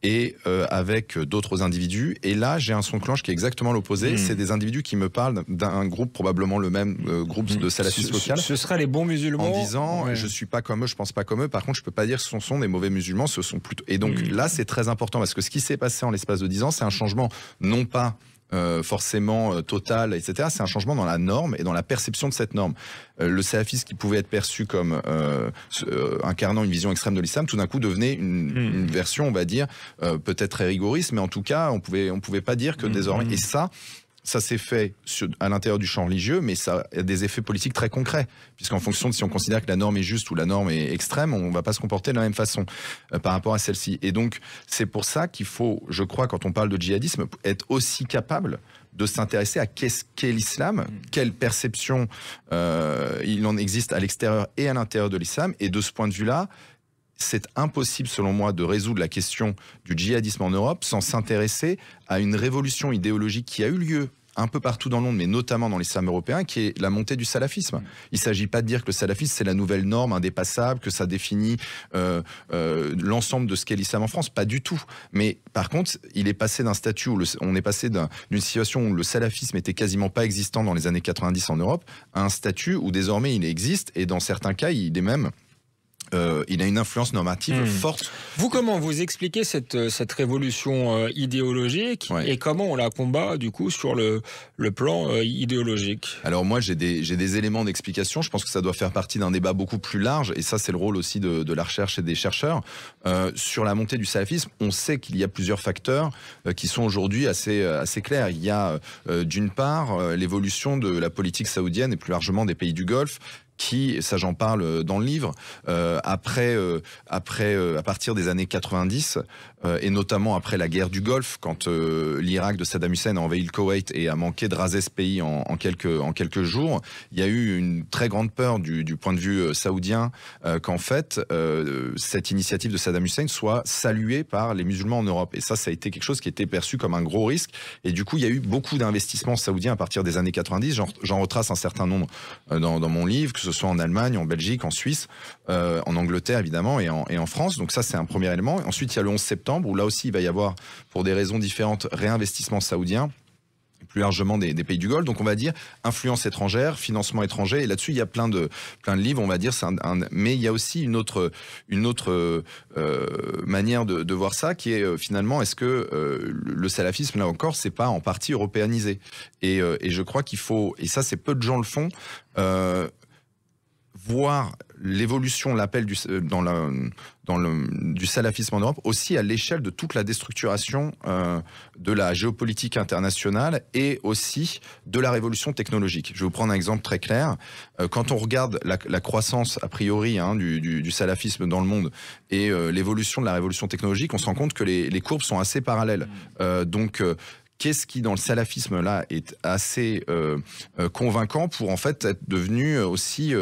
Speaker 3: et avec d'autres individus. Et là, j'ai un son de cloche qui est exactement l'opposé. C'est des individus qui me parlent d'un groupe, probablement le même groupe de salafistes local.
Speaker 2: Ce seraient les bons musulmans.
Speaker 3: En disant, je suis pas comme eux, je pense pas comme eux. Par contre, je peux pas dire que ce sont des mauvais musulmans, ce sont plutôt... Et donc là, c'est très important parce que ce qui s'est passé en l'espace de 10 ans, c'est un changement, non pas forcément total, etc. C'est un changement dans la norme et dans la perception de cette norme. Le salafisme qui pouvait être perçu comme incarnant une vision extrême de l'islam, tout d'un coup devenait une version, on va dire, peut-être très rigoriste, mais en tout cas, on pouvait pas dire que désormais... Et ça s'est fait à l'intérieur du champ religieux, mais ça a des effets politiques très concrets, puisqu'en fonction de si on considère que la norme est juste ou la norme est extrême, on ne va pas se comporter de la même façon par rapport à celle-ci. Et donc, c'est pour ça qu'il faut, je crois, quand on parle de djihadisme, être aussi capable de s'intéresser à qu'est-ce qu'est l'islam, quelle perception il en existe à l'extérieur et à l'intérieur de l'islam, et de ce point de vue-là, c'est impossible, selon moi, de résoudre la question du djihadisme en Europe sans s'intéresser à une révolution idéologique qui a eu lieu un peu partout dans le monde, mais notamment dans l'islam européen, qui est la montée du salafisme. Il ne s'agit pas de dire que le salafisme, c'est la nouvelle norme indépassable, que ça définit l'ensemble de ce qu'est l'islam en France. Pas du tout. Mais par contre, il est passé d'un statut où on est passé d'une situation où le salafisme était quasiment pas existant dans les années 90 en Europe, à un statut où désormais il existe, et dans certains cas, il est même... il a une influence normative forte.
Speaker 2: Vous, comment vous expliquez cette révolution idéologique et comment on la combat du coup sur le plan idéologique?
Speaker 3: Alors moi j'ai des éléments d'explication. Je pense que ça doit faire partie d'un débat beaucoup plus large, et ça c'est le rôle aussi de la recherche et des chercheurs. Sur la montée du salafisme, on sait qu'il y a plusieurs facteurs qui sont aujourd'hui assez clairs. Il y a d'une part l'évolution de la politique saoudienne et plus largement des pays du Golfe, qui, ça j'en parle dans le livre, à partir des années 90, et notamment après la guerre du Golfe, quand l'Irak de Saddam Hussein a envahi le Koweït et a manqué de raser ce pays en quelques jours, il y a eu une très grande peur du point de vue saoudien qu'en fait cette initiative de Saddam Hussein soit saluée par les musulmans en Europe. Et ça a été quelque chose qui était perçu comme un gros risque. Et du coup, il y a eu beaucoup d'investissements saoudiens à partir des années 90. J'en retrace un certain nombre dans mon livre, que ce soit en Allemagne, en Belgique, en Suisse, en Angleterre évidemment et en France. Donc ça, c'est un premier élément. Ensuite, il y a le 11 septembre où là aussi il va y avoir, pour des raisons différentes, réinvestissement saoudien, plus largement des pays du Golfe. Donc on va dire influence étrangère, financement étranger, et là-dessus il y a plein de livres, on va dire. Mais il y a aussi une autre manière de voir ça, qui est finalement, est-ce que le salafisme, là encore, c'est pas en partie européanisé, et je crois qu'il faut, et ça c'est peu de gens le font, voir l'évolution, l'appel du salafisme en Europe, aussi à l'échelle de toute la déstructuration de la géopolitique internationale et aussi de la révolution technologique. Je vais vous prendre un exemple très clair. Quand on regarde la croissance, a priori, du salafisme dans le monde et l'évolution de la révolution technologique, on se rend compte que les courbes sont assez parallèles. Qu'est-ce qui, dans le salafisme, là, est assez convaincant pour, en fait, être devenu aussi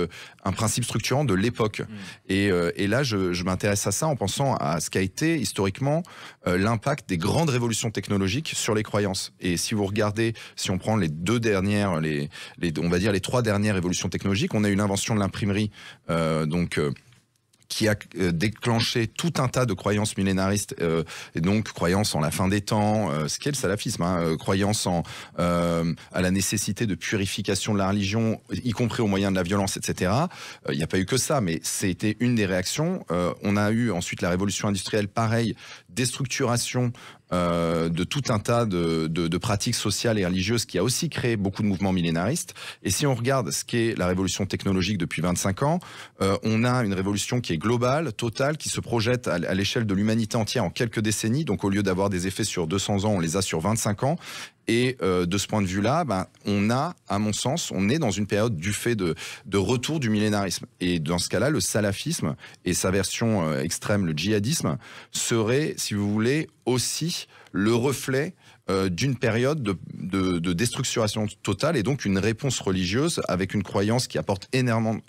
Speaker 3: un principe structurant de l'époque. Et là, je m'intéresse à ça en pensant à ce qu'a été, historiquement, l'impact des grandes révolutions technologiques sur les croyances. Et si vous regardez, si on prend les deux dernières, on va dire les 3 dernières révolutions technologiques, on a eu l'invention de l'imprimerie, qui a déclenché tout un tas de croyances millénaristes, et donc croyances en la fin des temps, ce qu'est le salafisme, croyances à la nécessité de purification de la religion, y compris au moyen de la violence, etc. Il n'y a pas eu que ça, mais c'était une des réactions. On a eu ensuite la révolution industrielle, pareil, déstructuration de tout un tas de pratiques sociales et religieuses, qui a aussi créé beaucoup de mouvements millénaristes. Et si on regarde ce qu'est la révolution technologique depuis 25 ans, on a une révolution qui est globale, totale, qui se projette à l'échelle de l'humanité entière en quelques décennies. Donc au lieu d'avoir des effets sur 200 ans, on les a sur 25 ans. Et de ce point de vue-là, on a, à mon sens, on est dans une période du fait de retour du millénarisme. Et dans ce cas-là, le salafisme et sa version extrême, le djihadisme, serait, si vous voulez, aussi le reflet d'une période de déstructuration totale et donc une réponse religieuse avec une croyance qui apporte énormément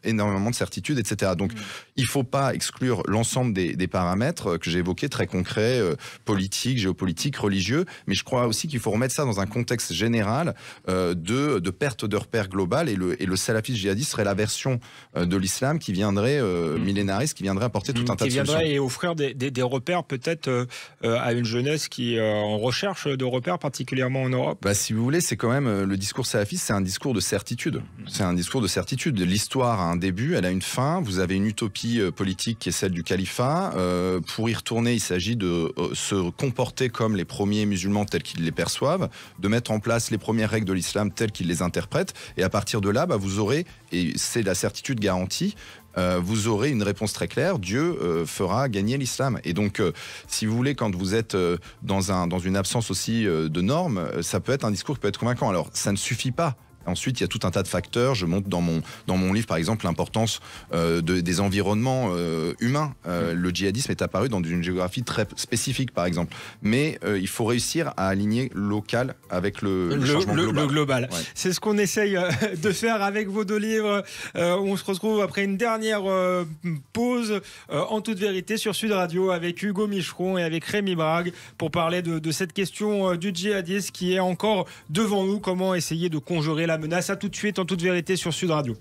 Speaker 3: de certitude, etc. Donc il ne faut pas exclure l'ensemble des paramètres que j'ai évoqués, très concrets, politiques, géopolitiques, religieux, mais je crois aussi qu'il faut remettre ça dans un contexte général de perte de repères global et le salafisme djihadiste serait la version de l'islam qui viendrait millénariste, qui viendrait apporter tout un tas de solutions.
Speaker 2: Qui viendrait et offrir des repères peut-être à une jeunesse qui est en recherche de repères, particulièrement en Europe.
Speaker 3: Si vous voulez, c'est quand même le discours salafiste, c'est un discours de certitude. C'est un discours de certitude. L'histoire a un début, elle a une fin. Vous avez une utopie politique qui est celle du califat. Pour y retourner, il s'agit de se comporter comme les premiers musulmans tels qu'ils les perçoivent, de mettre en place les premières règles de l'islam telles qu'ils les interprètent. Et à partir de là, vous aurez, et c'est la certitude garantie, vous aurez une réponse très claire, Dieu fera gagner l'islam. Et donc, si vous voulez, quand vous êtes dans une absence aussi de normes, ça peut être un discours qui peut être convaincant. Alors, ça ne suffit pas. Ensuite, il y a tout un tas de facteurs. Je montre dans mon livre, par exemple, l'importance des environnements humains. Le djihadisme est apparu dans une géographie très spécifique, par exemple. Mais il faut réussir à aligner local avec le changement global.
Speaker 2: Le global.
Speaker 3: Ouais.
Speaker 2: C'est ce qu'on essaye de faire avec vos deux livres. On se retrouve après une dernière pause en toute vérité sur Sud Radio avec Hugo Micheron et avec Rémi Brague pour parler de cette question du djihadisme qui est encore devant nous. Comment essayer de conjurer la menace. À tout de suite en toute vérité sur Sud Radio.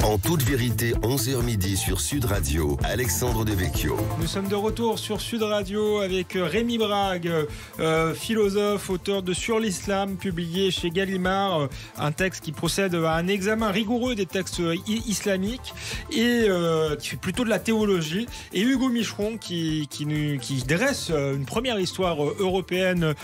Speaker 1: En toute vérité, 11h midi sur Sud Radio, Alexandre Devecchio.
Speaker 2: Nous sommes de retour sur Sud Radio avec Rémi Brague, philosophe, auteur de Sur l'Islam, publié chez Gallimard, un texte qui procède à un examen rigoureux des textes islamiques et qui fait plutôt de la théologie. Et Hugo Micheron qui dresse une première histoire européenne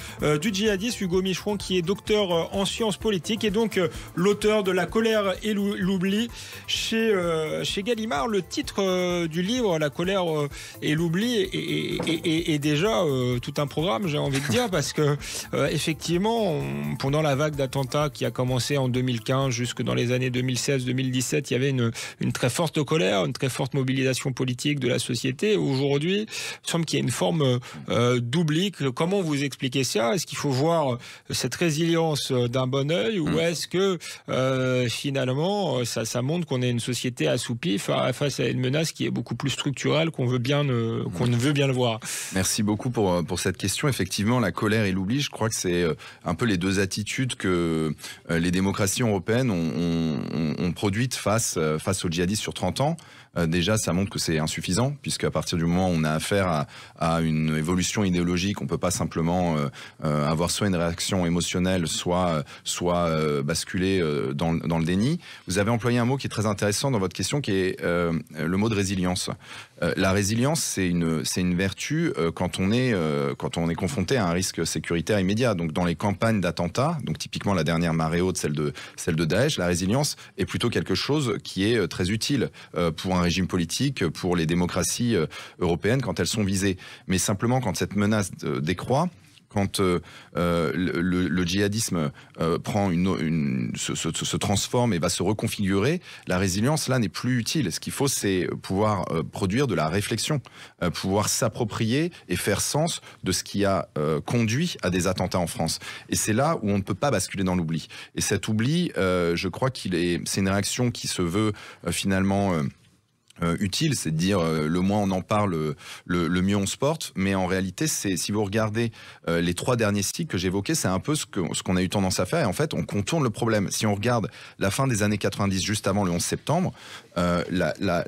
Speaker 2: du djihadisme. Hugo Micheron qui est docteur en sciences politiques et donc l'auteur de La colère et l'oubli. Chez Gallimard, le titre du livre, La colère et l'oubli, est déjà tout un programme, j'ai envie de dire, parce que effectivement, pendant la vague d'attentats qui a commencé en 2015 jusque dans les années 2016-2017, il y avait une très forte colère, une très forte mobilisation politique de la société. Aujourd'hui, il semble qu'il y a une forme d'oubli. Comment vous expliquez ça? Est-ce qu'il faut voir cette résilience d'un bon œil ou est-ce que finalement ça montre qu'on est une société assoupie face à une menace qui est beaucoup plus structurelle qu'on veut bien le voir?
Speaker 3: Merci beaucoup pour cette question. Effectivement, la colère et l'oubli, je crois que c'est un peu les deux attitudes que les démocraties européennes ont produites face aux djihadistes sur 30 ans. Déjà, ça montre que c'est insuffisant, puisqu'à partir du moment où on a affaire à une évolution idéologique, on ne peut pas simplement avoir soit une réaction émotionnelle, soit basculer dans le déni. Vous avez employé un mot qui est très intéressant dans votre question, qui est le mot de résilience. La résilience, c'est une vertu quand on est confronté à un risque sécuritaire immédiat. Donc, dans les campagnes d'attentats, donc typiquement la dernière marée haute, celle de Daesh, la résilience est plutôt quelque chose qui est très utile pour un régime politique, pour les démocraties européennes quand elles sont visées. Mais simplement, quand cette menace décroît, quand le djihadisme se transforme et va se reconfigurer, la résilience là n'est plus utile. Ce qu'il faut, c'est pouvoir produire de la réflexion, pouvoir s'approprier et faire sens de ce qui a conduit à des attentats en France. Et c'est là où on ne peut pas basculer dans l'oubli. Et cet oubli, je crois c'est une réaction qui se veut finalement utile, c'est de dire le moins on en parle, le mieux on se porte. Mais en réalité, si vous regardez les 3 derniers cycles que j'évoquais, c'est un peu ce qu'on a eu tendance à faire. Et en fait, on contourne le problème. Si on regarde la fin des années 90, juste avant le 11 septembre,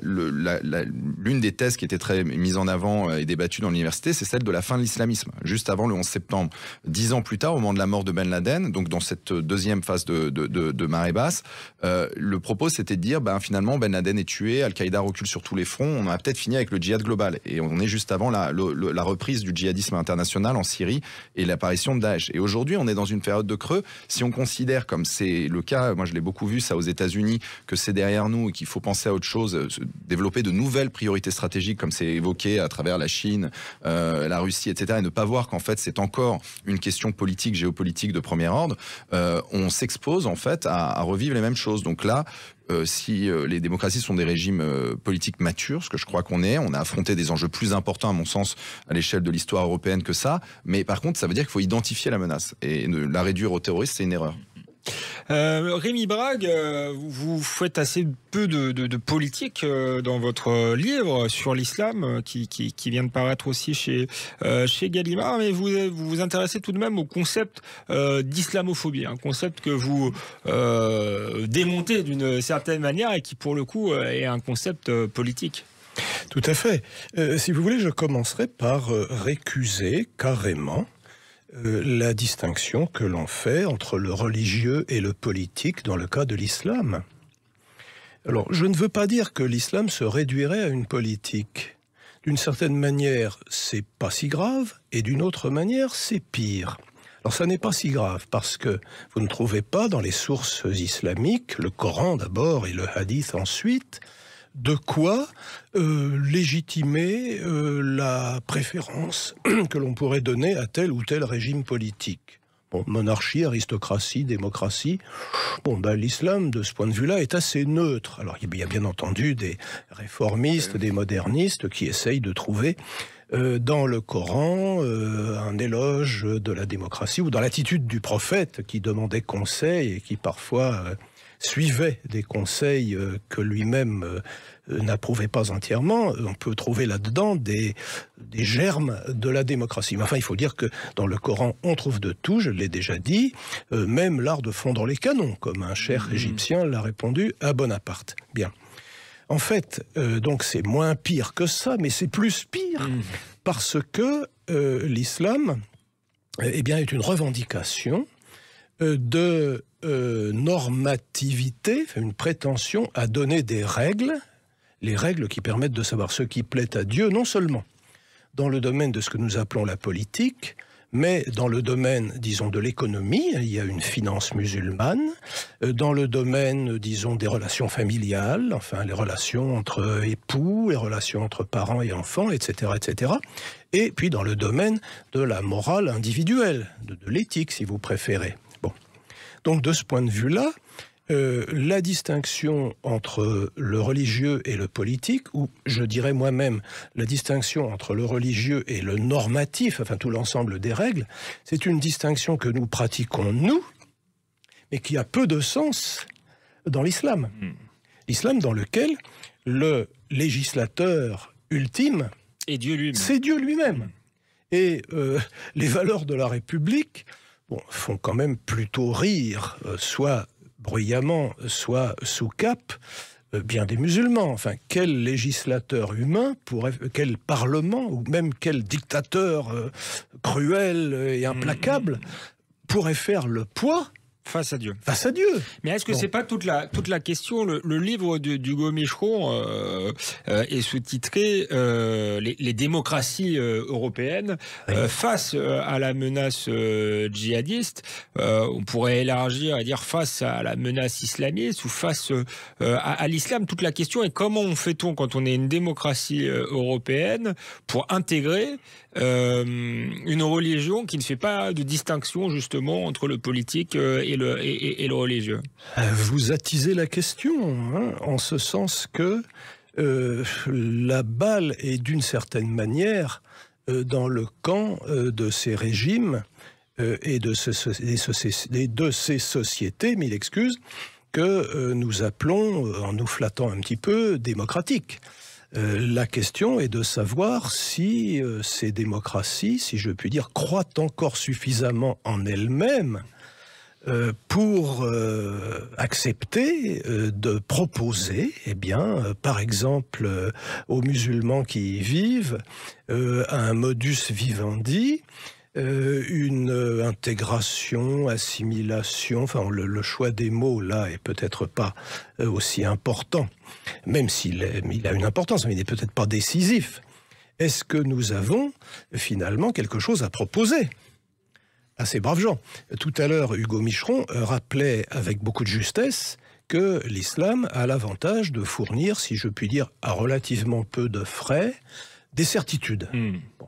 Speaker 3: l'une des thèses qui était très mise en avant et débattue dans l'université, c'est celle de la fin de l'islamisme, juste avant le 11 septembre. 10 ans plus tard, au moment de la mort de Ben Laden, donc dans cette deuxième phase de marée basse, le propos c'était de dire, finalement, Ben Laden est tué, Al-Qaïda recule recule sur tous les fronts, on a peut-être fini avec le djihad global. Et on est juste avant la reprise du djihadisme international en Syrie et l'apparition de Daesh. Et aujourd'hui, on est dans une période de creux. Si on considère, comme c'est le cas, moi je l'ai beaucoup vu ça aux États-Unis, que c'est derrière nous et qu'il faut penser à autre chose, développer de nouvelles priorités stratégiques, comme c'est évoqué à travers la Chine, la Russie, etc., et ne pas voir qu'en fait c'est encore une question politique, géopolitique de premier ordre, on s'expose en fait à revivre les mêmes choses. Donc là, si les démocraties sont des régimes politiques matures, ce que je crois qu'on est, on a affronté des enjeux plus importants à mon sens à l'échelle de l'histoire européenne que ça, mais par contre ça veut dire qu'il faut identifier la menace et la réduire aux terroristes, c'est une erreur.
Speaker 2: Rémi Brague, vous faites assez peu de politique dans votre livre sur l'islam qui vient de paraître aussi chez Gallimard, mais vous vous intéressez tout de même au concept d'islamophobie, un concept que vous démontez d'une certaine manière et qui pour le coup est un concept politique.
Speaker 4: Tout à fait. Si vous voulez, je commencerai par récuser carrément la distinction que l'on fait entre le religieux et le politique dans le cas de l'islam. Alors, je ne veux pas dire que l'islam se réduirait à une politique. D'une certaine manière, c'est pas si grave, et d'une autre manière, c'est pire. Alors, ça n'est pas si grave, parce que vous ne trouvez pas dans les sources islamiques, le Coran d'abord et le hadith ensuite, de quoi légitimer la préférence que l'on pourrait donner à tel ou tel régime politique. Bon, monarchie, aristocratie, démocratie. Bon, l'islam, de ce point de vue-là, est assez neutre. Alors, il y a bien entendu des réformistes, des modernistes qui essayent de trouver dans le Coran un éloge de la démocratie ou dans l'attitude du prophète qui demandait conseil et qui parfois suivait des conseils que lui-même n'approuvait pas entièrement. On peut trouver là-dedans des germes de la démocratie. Mais enfin, il faut dire que dans le Coran, on trouve de tout, je l'ai déjà dit, même l'art de fondre les canons, comme un cher Égyptien l'a répondu à Bonaparte. Bien. En fait, donc c'est moins pire que ça, mais c'est plus pire, parce que l'islam est une revendication de normativité, une prétention à donner des règles, les règles qui permettent de savoir ce qui plaît à Dieu, non seulement dans le domaine de ce que nous appelons la politique, mais dans le domaine, disons, de l'économie, il y a une finance musulmane, dans le domaine, disons, des relations familiales, enfin les relations entre époux, les relations entre parents et enfants, etc., etc., et puis dans le domaine de la morale individuelle, de l'éthique, si vous préférez. Bon. Donc de ce point de vue-là, la distinction entre le religieux et le politique, ou je dirais moi-même la distinction entre le religieux et le normatif, enfin tout l'ensemble des règles, c'est une distinction que nous pratiquons nous, mais qui a peu de sens dans l'islam. L'islam dans lequel le législateur ultime,
Speaker 2: et Dieu lui-même.
Speaker 4: C'est Dieu lui-même. Et les valeurs de la République font quand même plutôt rire, soit bruyamment, soit sous cape, bien des musulmans. Enfin, quel législateur humain quel parlement, ou même quel dictateur cruel et implacable pourrait faire le poids
Speaker 2: face à Dieu.
Speaker 4: Face à Dieu.
Speaker 2: Mais est-ce que c'est pas toute la question? Le livre d'Hugo Micheron est sous-titré les démocraties européennes face à la menace djihadiste. On pourrait élargir et dire face à la menace islamiste ou face à l'islam. Toute la question est comment fait-on quand on est une démocratie européenne pour intégrer une religion qui ne fait pas de distinction justement entre le politique et le religieux.
Speaker 4: Vous attisez la question, en ce sens que la balle est d'une certaine manière dans le camp de ces régimes et de ces sociétés, mille excuses, que nous appelons, en nous flattant un petit peu, démocratiques. La question est de savoir si ces démocraties, si je puis dire, croient encore suffisamment en elles-mêmes pour accepter de proposer, par exemple, aux musulmans qui y vivent, un modus vivendi une intégration, assimilation, enfin le choix des mots là est peut-être pas aussi important, même s'il a une importance, mais il n'est peut-être pas décisif. Est-ce que nous avons finalement quelque chose à proposer à ces braves gens? Tout à l'heure, Hugo Micheron rappelait avec beaucoup de justesse que l'islam a l'avantage de fournir, si je puis dire, à relativement peu de frais, des certitudes. Bon.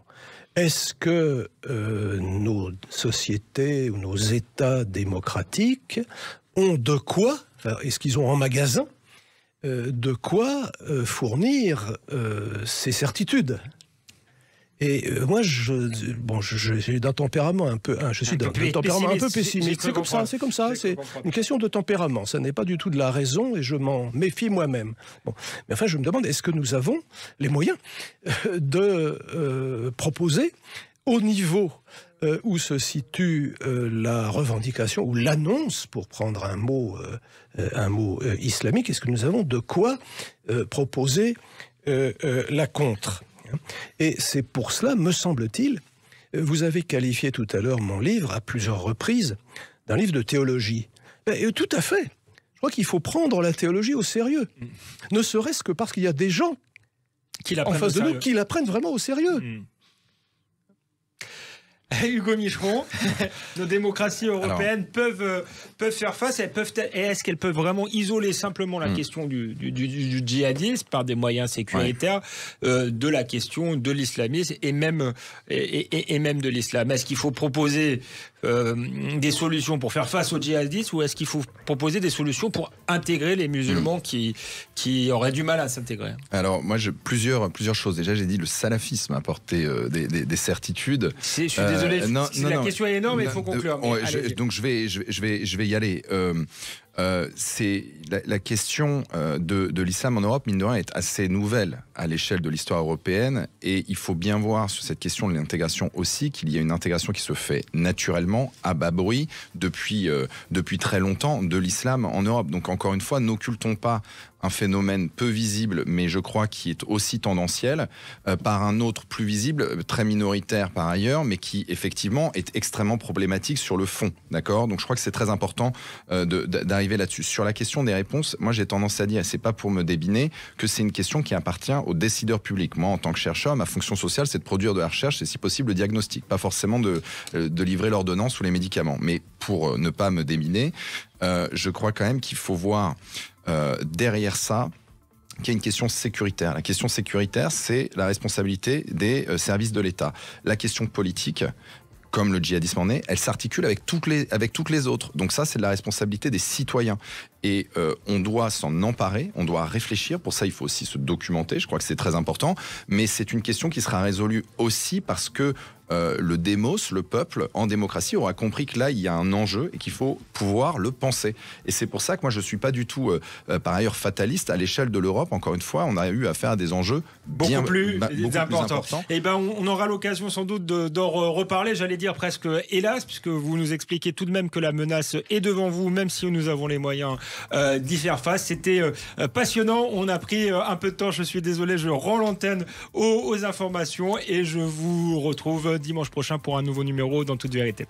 Speaker 4: Est-ce que nos sociétés ou nos États démocratiques ont de quoi, enfin, est-ce qu'ils ont en magasin de quoi fournir ces certitudes? Et moi, j'ai d'un tempérament un peu, je suis d'un tempérament un peu pessimiste. C'est comme ça, c'est une question de tempérament. Ça n'est pas du tout de la raison, et je m'en méfie moi-même. Bon, mais enfin, je me demande, est-ce que nous avons les moyens de proposer au niveau où se situe la revendication ou l'annonce, pour prendre un mot islamique, est-ce que nous avons de quoi proposer la contre? Et c'est pour cela, me semble-t-il, vous avez qualifié tout à l'heure mon livre à plusieurs reprises d'un livre de théologie. Et tout à fait. Je crois qu'il faut prendre la théologie au sérieux. Ne serait-ce que parce qu'il y a des gens en face de nous qui la prennent vraiment au sérieux.
Speaker 2: Hugo Micheron, nos démocraties européennes peuvent faire face, et est-ce qu'elles peuvent vraiment isoler simplement la question du djihadisme par des moyens sécuritaires de la question de l'islamisme et même de l'islam? Est-ce qu'il faut proposer des solutions pour faire face aux djihadistes, ou est-ce qu'il faut proposer des solutions pour intégrer les musulmans qui auraient du mal à s'intégrer?
Speaker 3: Alors moi, plusieurs choses. Déjà, j'ai dit le salafisme a apporté des certitudes.
Speaker 2: Je suis désolé, la question est énorme, mais il faut conclure.
Speaker 3: Donc je vais y aller. C'est la question de l'islam en Europe, mine de rien, est assez nouvelle à l'échelle de l'histoire européenne, et il faut bien voir sur cette question de l'intégration aussi qu'il y a une intégration qui se fait naturellement à bas bruit depuis très longtemps de l'islam en Europe. Donc encore une fois, n'occultons pas un phénomène peu visible, mais je crois qui est aussi tendanciel, par un autre plus visible, très minoritaire par ailleurs, mais qui effectivement est extrêmement problématique sur le fond, d'accord? Donc je crois que c'est très important d'arriver là-dessus. Sur la question des réponses, moi j'ai tendance à dire, et c'est pas pour me débiner, que c'est une question qui appartient aux décideurs publics. Moi, en tant que chercheur, ma fonction sociale, c'est de produire de la recherche et si possible le diagnostic, pas forcément de livrer l'ordonnance ou les médicaments. Mais pour ne pas me débiner, je crois quand même qu'il faut voir derrière ça qu'il y a une question sécuritaire. La question sécuritaire, c'est la responsabilité des services de l'État. La question politique, comme le djihadisme en est, elle s'articule avec toutes les autres. Donc ça, c'est de la responsabilité des citoyens. Et on doit s'en emparer, on doit réfléchir. Pour ça, il faut aussi se documenter. Je crois que c'est très important. Mais c'est une question qui sera résolue aussi parce que le démos, le peuple, en démocratie, aura compris que là, il y a un enjeu et qu'il faut pouvoir le penser. Et c'est pour ça que moi, je ne suis pas du tout, par ailleurs, fataliste. À l'échelle de l'Europe, encore une fois, on a eu affaire à des enjeux beaucoup plus importants.
Speaker 2: Et ben, on aura l'occasion sans doute d'en reparler, j'allais dire presque hélas, puisque vous nous expliquez tout de même que la menace est devant vous, même si nous avons les moyens d'y faire face. C'était passionnant. On a pris un peu de temps. Je suis désolé, je rends l'antenne aux informations et je vous retrouve dimanche prochain pour un nouveau numéro dans Toute Vérité.